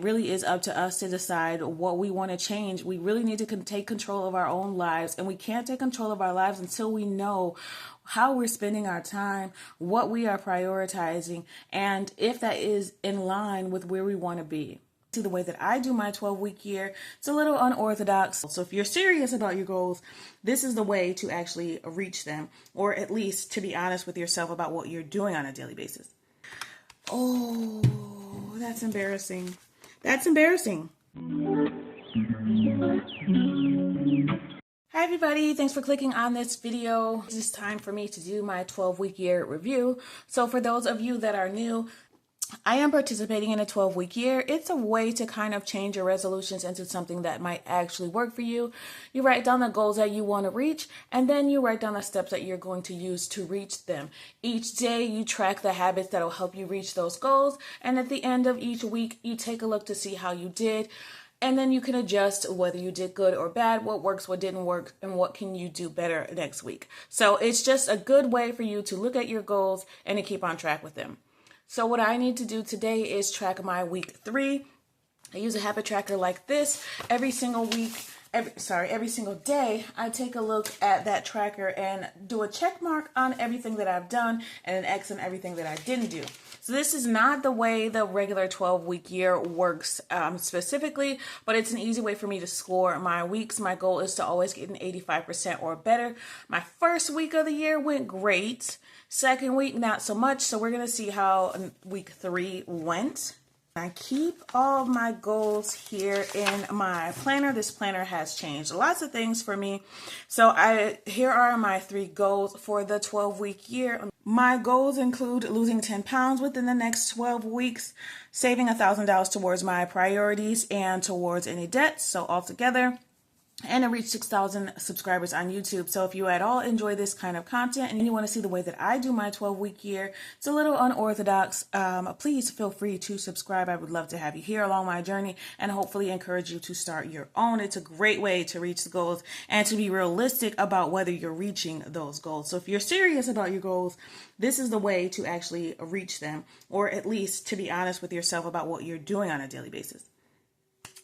It really is up to us to decide what we want to change. We really need to take control of our own lives, and we can't take control of our lives until we know how we're spending our time, what we are prioritizing, and if that is in line with where we want to be. To the way that I do my 12-week year, it's a little unorthodox. So if you're serious about your goals, this is the way to actually reach them, or at least to be honest with yourself about what you're doing on a daily basis. Oh, that's embarrassing. That's embarrassing. Hi everybody, thanks for clicking on this video. It's time for me to do my 12-week year review. So for those of you that are new, I am participating in a 12-week year. It's a way to kind of change your resolutions into something that might actually work for you. You write down the goals that you want to reach, and then you write down the steps that you're going to use to reach them. Each day you track the habits that will help you reach those goals, and at the end of each week you take a look to see how you did, and then you can adjust whether you did good or bad, what works, what didn't work, and what can you do better next week. So it's just a good way for you to look at your goals and to keep on track with them. So what I need to do today is track my week 3. I use a habit tracker like this every single week. Every single day, I take a look at that tracker and do a check mark on everything that I've done and an X on everything that I didn't do. So this is not the way the regular 12-week year works specifically, but it's an easy way for me to score my weeks. My goal is to always get an 85% or better. My first week of the year went great. Second week, not so much. So we're going to see how week 3 went. I keep all of my goals here in my planner. This planner has changed lots of things for me. So here are my 3 goals for the 12-week year. My goals include losing 10 pounds within the next 12 weeks, saving $1,000 towards my priorities and towards any debts. So altogether, and to reach 6,000 subscribers on YouTube. So if you at all enjoy this kind of content and you want to see the way that I do my 12-week year, it's a little unorthodox, please feel free to subscribe. I would love to have you here along my journey and hopefully encourage you to start your own. It's a great way to reach the goals and to be realistic about whether you're reaching those goals. So if you're serious about your goals, this is the way to actually reach them, or at least to be honest with yourself about what you're doing on a daily basis.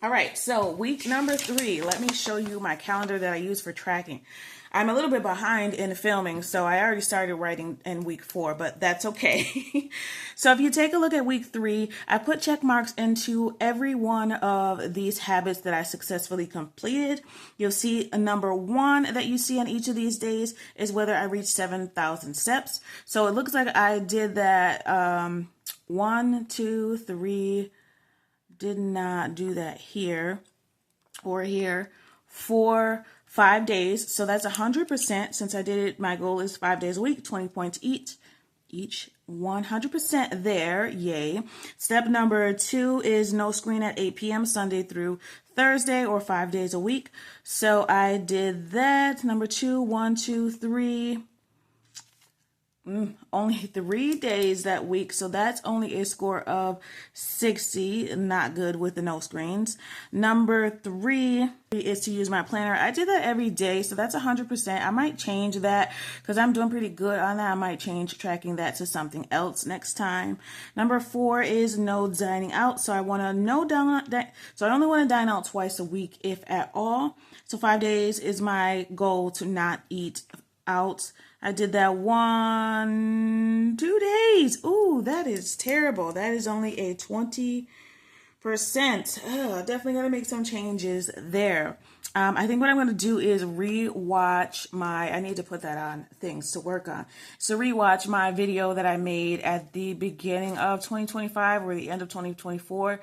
All right, so week number 3, let me show you my calendar that I use for tracking. I'm a little bit behind in filming, so I already started writing in week 4, but that's okay. So if you take a look at week 3, I put check marks into every one of these habits that I successfully completed. You'll see a number 1 that you see on each of these days is whether I reached 7,000 steps. So it looks like I did that 1, 2, 3, did not do that here or here, 4, 5 days. So that's 100%. Since I did it, my goal is 5 days a week, 20 points each 100% there. Yay. Step number 2 is no screen at 8 p.m. Sunday through Thursday, or 5 days a week. So I did that. Number 2, 1, 2, 3. Only 3 days that week, so that's only a score of 60. Not good with the no screens. Number 3 is to use my planner. I did that every day, so that's 100%. I might change that because I'm doing pretty good on that. I might change tracking that to something else next time. Number 4 is no dining out, so I want to I only want to dine out twice a week, if at all. So 5 days is my goal to not eat out. I did that 2 days. Ooh, that is terrible. That is only a 20%. Definitely going to make some changes there. I think what I'm going to do is rewatch I need to put that on things to work on. So rewatch my video that I made at the beginning of 2025 or the end of 2024.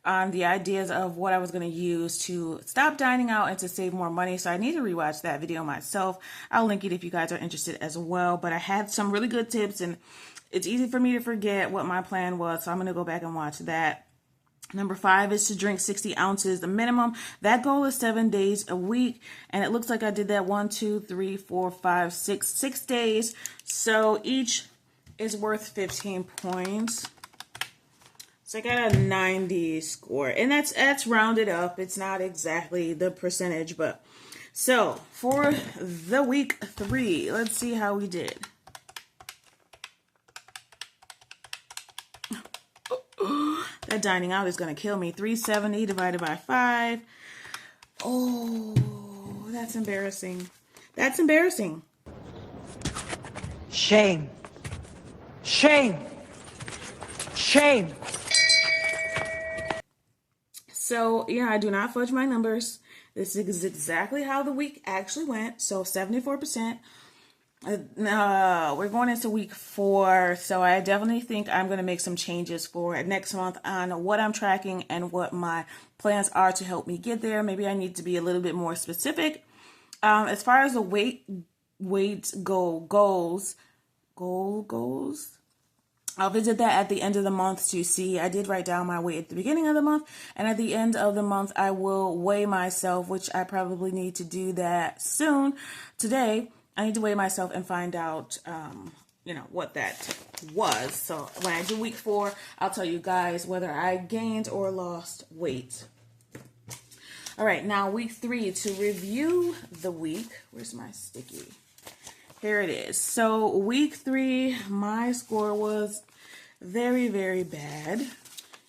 On the ideas of what I was going to use to stop dining out and to save more money. So I need to rewatch that video myself. I'll link it if you guys are interested as well. But I had some really good tips, and it's easy for me to forget what my plan was. So I'm going to go back and watch that. Number 5 is to drink 60 ounces, the minimum. That goal is 7 days a week. And it looks like I did that 1, 2, 3, 4, 5, 6 days. So each is worth 15 points. So I got a 90 score, and that's rounded up. It's not exactly the percentage, but so for the week 3, let's see how we did. That dining out is going to kill me. 370 divided by 5. Oh, that's embarrassing. That's embarrassing. Shame. Shame. Shame. So, yeah, I do not fudge my numbers. This is exactly how the week actually went. So 74%. We're going into week 4. So I definitely think I'm going to make some changes for next month on what I'm tracking and what my plans are to help me get there. Maybe I need to be a little bit more specific. As far as the weight goals, I'll visit that at the end of the month to see. I did write down my weight at the beginning of the month, and at the end of the month, I will weigh myself, which I probably need to do that soon. Today, I need to weigh myself and find out, what that was. So when I do week 4, I'll tell you guys whether I gained or lost weight. All right, now week 3, to review the week. Where's my sticky? Here it is. So week 3, my score was very, very bad.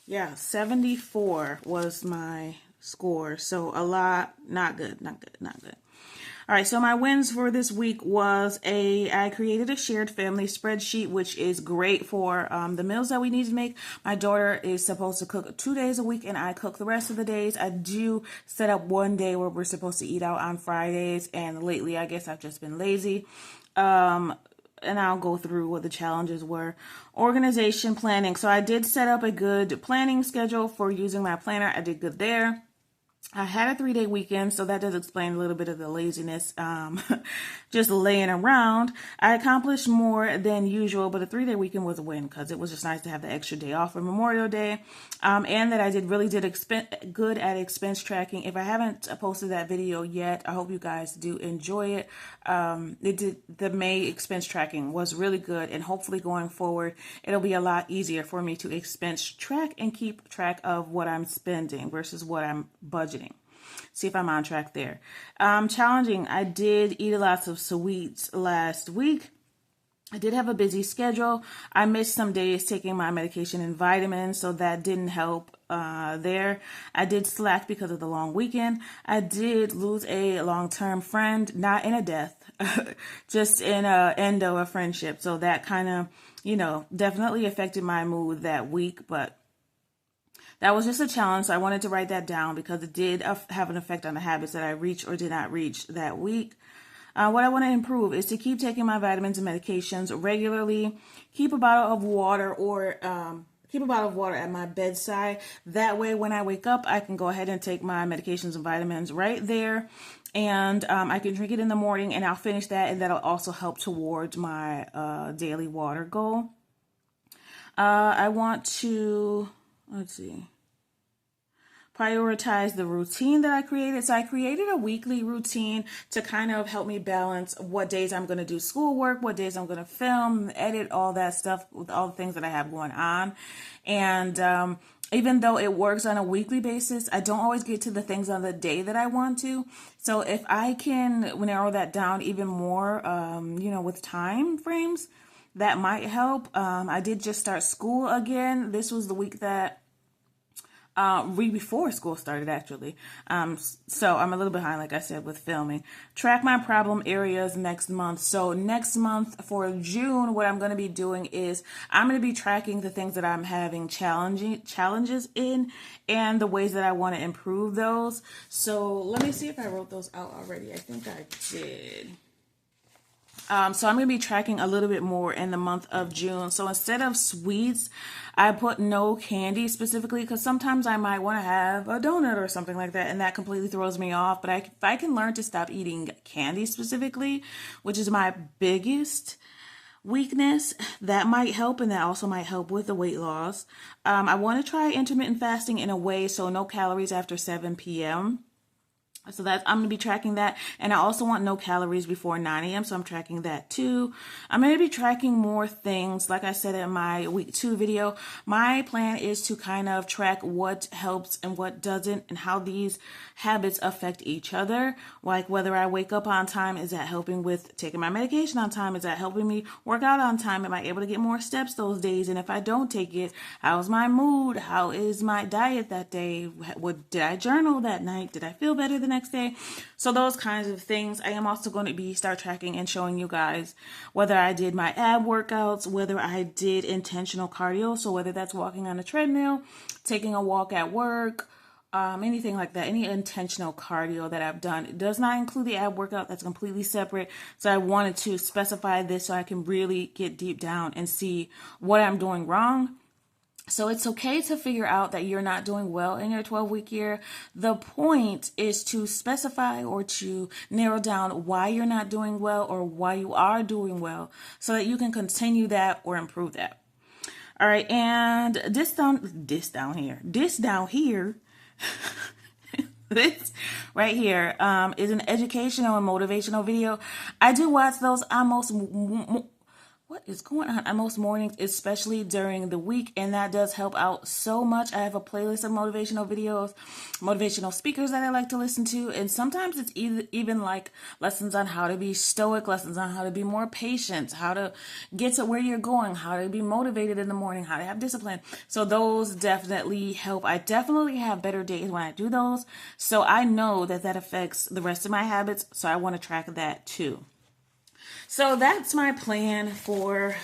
Yeah, 74 was my score. So a lot, not good. All right, so my wins for this week was I created a shared family spreadsheet, which is great for the meals that we need to make. My daughter is supposed to cook 2 days a week, and I cook the rest of the days. I do set up one day where we're supposed to eat out on Fridays, and lately I guess I've just been lazy. And I'll go through what the challenges were. Organization, planning. So I did set up a good planning schedule for using my planner. I did good there. I had a 3-day weekend, so that does explain a little bit of the laziness, just laying around. I accomplished more than usual, but a 3-day weekend was a win because it was just nice to have the extra day off for Memorial Day, and that I did good at expense tracking. If I haven't posted that video yet, I hope you guys do enjoy it. The May expense tracking was really good, and hopefully going forward, it'll be a lot easier for me to expense track and keep track of what I'm spending versus what I'm budgeting. See if I'm on track there. Challenging. I did eat lots of sweets last week. I did have a busy schedule. I missed some days taking my medication and vitamins, so that didn't help there. I did slack because of the long weekend. I did lose a long-term friend, not in a death, just in a end of a friendship. So that kind of, definitely affected my mood that week, but that was just a challenge, so I wanted to write that down because it did have an effect on the habits that I reached or did not reach that week. What I want to improve is to keep taking my vitamins and medications regularly, keep a bottle of water at my bedside. That way, when I wake up, I can go ahead and take my medications and vitamins right there, and I can drink it in the morning, and I'll finish that, and that'll also help towards my daily water goal. I want to, prioritize the routine that I created. So I created a weekly routine to kind of help me balance what days I'm going to do schoolwork, what days I'm going to film, edit, all that stuff with all the things that I have going on. And even though it works on a weekly basis, I don't always get to the things on the day that I want to. So if I can narrow that down even more, with time frames, that might help. I did just start school again. This was the week that before school started, actually. So I'm a little behind, like I said, with filming. Track my problem areas next month. So next month for June, what I'm going to be doing is I'm going to be tracking the things that I'm having challenges in and the ways that I want to improve those. So let me see if I wrote those out already. I think I did. So I'm going to be tracking a little bit more in the month of June. So instead of sweets, I put no candy specifically because sometimes I might want to have a donut or something like that, and that completely throws me off. But if I can learn to stop eating candy specifically, which is my biggest weakness, that might help, and that also might help with the weight loss. I want to try intermittent fasting in a way, so no calories after 7 p.m. So that's, I'm going to be tracking that. And I also want no calories before 9 a.m. So I'm tracking that too. I'm going to be tracking more things. Like I said in my week 2 video, my plan is to kind of track what helps and what doesn't and how these habits affect each other. Like whether I wake up on time, is that helping with taking my medication on time? Is that helping me work out on time? Am I able to get more steps those days? And if I don't take it, how's my mood? How is my diet that day? Did I journal that night? Did I feel better the next day? So those kinds of things. I am also going to start tracking and showing you guys whether I did my ab workouts, whether I did intentional cardio. So whether that's walking on a treadmill, taking a walk at work, anything like that, any intentional cardio that I've done. It does not include the ab workout. That's completely separate. So I wanted to specify this so I can really get deep down and see what I'm doing wrong. So it's okay to figure out that you're not doing well in your 12-week year. The point is to specify or to narrow down why you're not doing well or why you are doing well so that you can continue that or improve that. All right. And this down here, this right here is an educational and motivational video. I do watch those almost what is going on most mornings, especially during the week, and that does help out so much. I have a playlist of motivational videos, motivational speakers that I like to listen to, and sometimes it's even like lessons on how to be stoic, lessons on how to be more patient, how to get to where you're going, how to be motivated in the morning, how to have discipline. So those definitely help. I definitely have better days when I do those, so I know that that affects the rest of my habits, so I want to track that too. So that's my plan for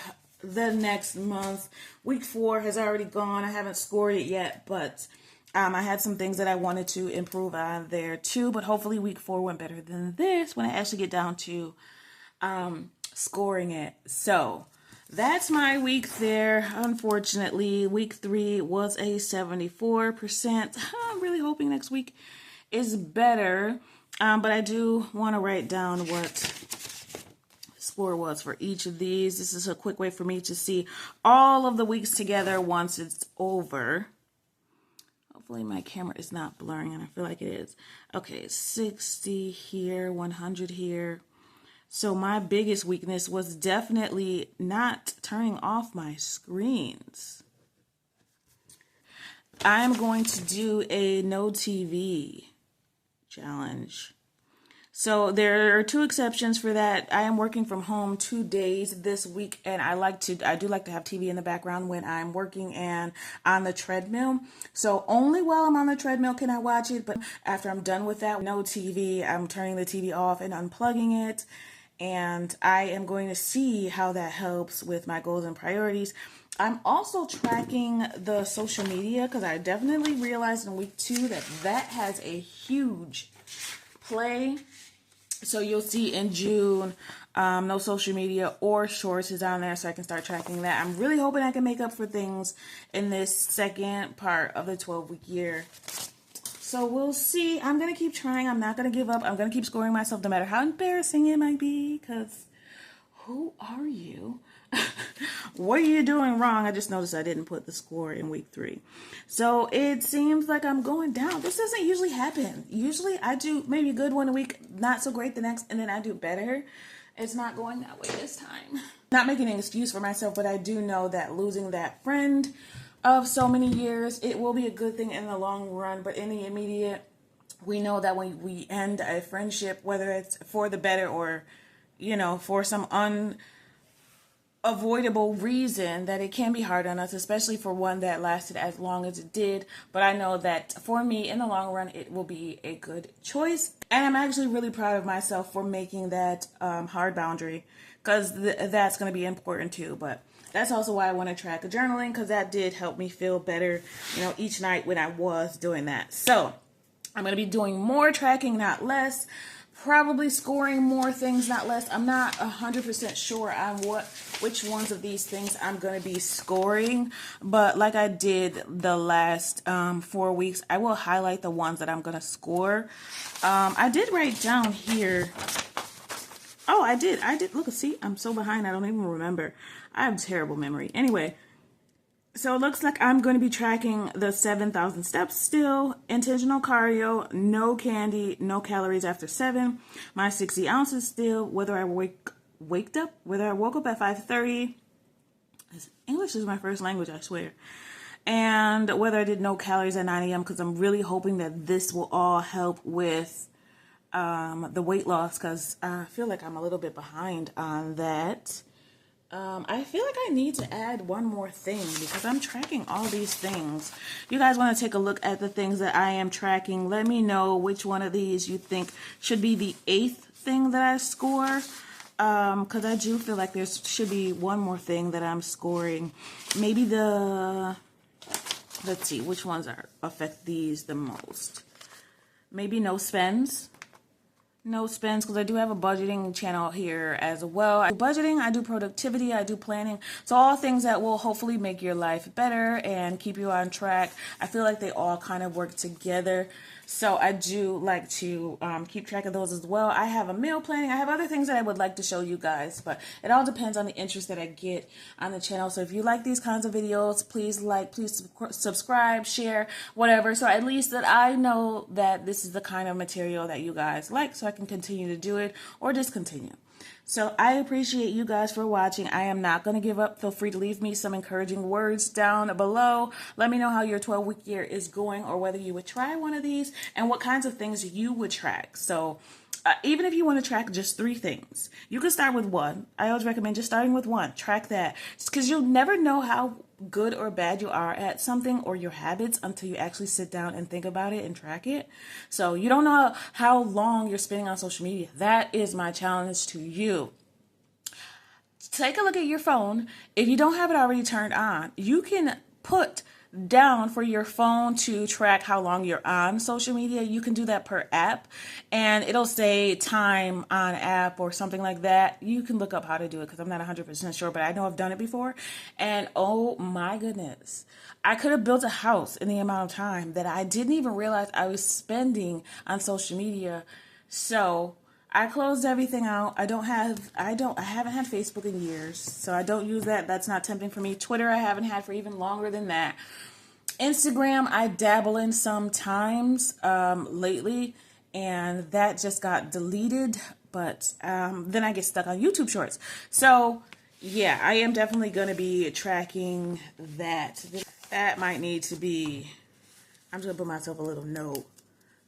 the next month. Week 4 has already gone. I haven't scored it yet, but I had some things that I wanted to improve on there too. But hopefully week 4 went better than this when I actually get down to scoring it. So that's my week there. Unfortunately, week 3 was a 74%. I'm really hoping next week is better. But I do want to write down what score was for each of these. This is a quick way for me to see all of the weeks together once it's over. Hopefully my camera is not blurring, and I feel like it is. Okay, 60 here, 100 here. So my biggest weakness was definitely not turning off my screens. I'm going to do a no TV challenge. So there are 2 exceptions for that. I am working from home 2 days this week, and I do like to have TV in the background when I'm working and on the treadmill. So only while I'm on the treadmill can I watch it, but after I'm done with that, no TV, I'm turning the TV off and unplugging it. And I am going to see how that helps with my goals and priorities. I'm also tracking the social media because I definitely realized in week 2 that has a huge play. So you'll see in June, no social media or shorts is on there, so I can start tracking that. I'm really hoping I can make up for things in this second part of the 12-week year. So we'll see. I'm going to keep trying. I'm not going to give up. I'm going to keep scoring myself no matter how embarrassing it might be, because who are you? What are you doing wrong? I just noticed I didn't put the score in week 3. So it seems like I'm going down. This doesn't usually happen. Usually I do maybe good one week, not so great the next, and then I do better. It's not going that way this time. Not making an excuse for myself, but I do know that losing that friend of so many years, it will be a good thing in the long run, but in the immediate, we know that when we end a friendship, whether it's for the better or, for some unavoidable reason, that it can be hard on us, especially for one that lasted as long as it did. But I know that for me, in the long run, it will be a good choice. And I'm actually really proud of myself for making that hard boundary, because that's going to be important too. But that's also why I want to track journaling, because that did help me feel better, each night when I was doing that. So I'm going to be doing more tracking, not less. Probably scoring more things, not less. I'm not 100% sure on which ones of these things I'm going to be scoring. But like I did the last 4 weeks, I will highlight the ones that I'm going to score. I did write down here. Oh, I did. Look, see, I'm so behind. I don't even remember. I have terrible memory. Anyway, So it looks like I'm going to be tracking the 7,000 steps still. Intentional cardio, no candy, no calories after 7. My 60 ounces still, whether I whether I woke up at 5:30. English is my first language, I swear. And whether I did no calories at 9 a.m. because I'm really hoping that this will all help with the weight loss, because I feel like I'm a little bit behind on that. I feel like I need to add one more thing because I'm tracking all these things. You guys want to take a look at the things that I am tracking. Let me know which one of these you think should be the 8th thing that I score. Because I do feel like there should be one more thing that I'm scoring. Maybe let's see, which ones affect these the most. Maybe no spends. No spends, because I do have a budgeting channel here as well. I do budgeting, I do productivity, I do planning. So all things that will hopefully make your life better and keep you on track. I feel like they all kind of work together. So I do like to keep track of those as well. I have a meal planning. I have other things that I would like to show you guys, but it all depends on the interest that I get on the channel. So if you like these kinds of videos, please subscribe, share, whatever. So at least that I know that this is the kind of material that you guys like, so I can continue to do it or discontinue. So I appreciate you guys for watching. I am not going to give up. Feel free to leave me some encouraging words down below. Let me know how your 12-week year is going, or whether you would try one of these and what kinds of things you would track. So even if you want to track just 3 things, you can start with 1. I always recommend just starting with 1. Track that, because you'll never know how good or bad you are at something or your habits until you actually sit down and think about it and track it. So you don't know how long you're spending on social media. That is my challenge to you. Take a look at your phone. If you don't have it already turned on, you can put down for your phone to track how long you're on social media. You can do that per app, and it'll say time on app or something like that. You can look up how to do it, because I'm not 100% sure, but I know I've done it before. And oh my goodness, I could have built a house in the amount of time that I didn't even realize I was spending on social media. So I closed everything out. I haven't had Facebook in years, so I don't use that. That's not tempting for me. Twitter I haven't had for even longer than that. Instagram I dabble in sometimes lately, and that just got deleted. But then I get stuck on YouTube Shorts. So yeah, I am definitely going to be tracking that. That might need to be, I'm just going to put myself a little note.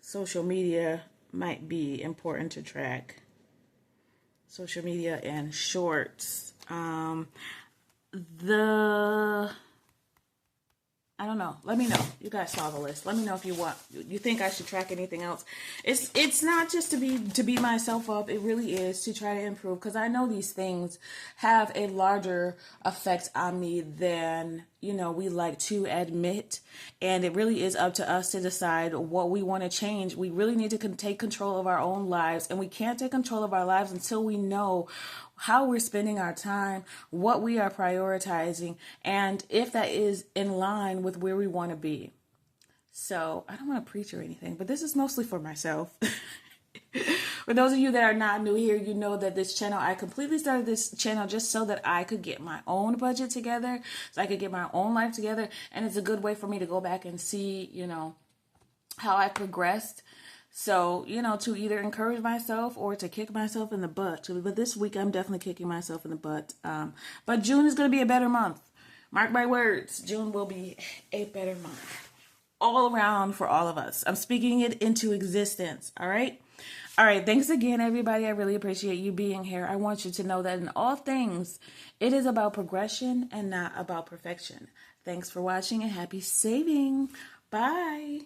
Social media might be important to track. Social media and shorts. I don't know. Let me know. You guys saw the list. Let me know if you think I should track anything else. It's not just to beat myself up. It really is to try to improve, because I know these things have a larger effect on me than, we like to admit. And it really is up to us to decide what we want to change. We really need to take control of our own lives, and we can't take control of our lives until we know how we're spending our time, what we are prioritizing, and if that is in line with where we want to be. So I don't want to preach or anything, but this is mostly for myself. For those of you that are not new here, you know that this channel, I completely started this channel just so that I could get my own budget together, so I could get my own life together. And it's a good way for me to go back and see, how I progressed. So, to either encourage myself or to kick myself in the butt. But this week, I'm definitely kicking myself in the butt. But June is going to be a better month. Mark my words. June will be a better month. All around for all of us. I'm speaking it into existence. All right? All right. Thanks again, everybody. I really appreciate you being here. I want you to know that in all things, it is about progression and not about perfection. Thanks for watching, and happy saving. Bye.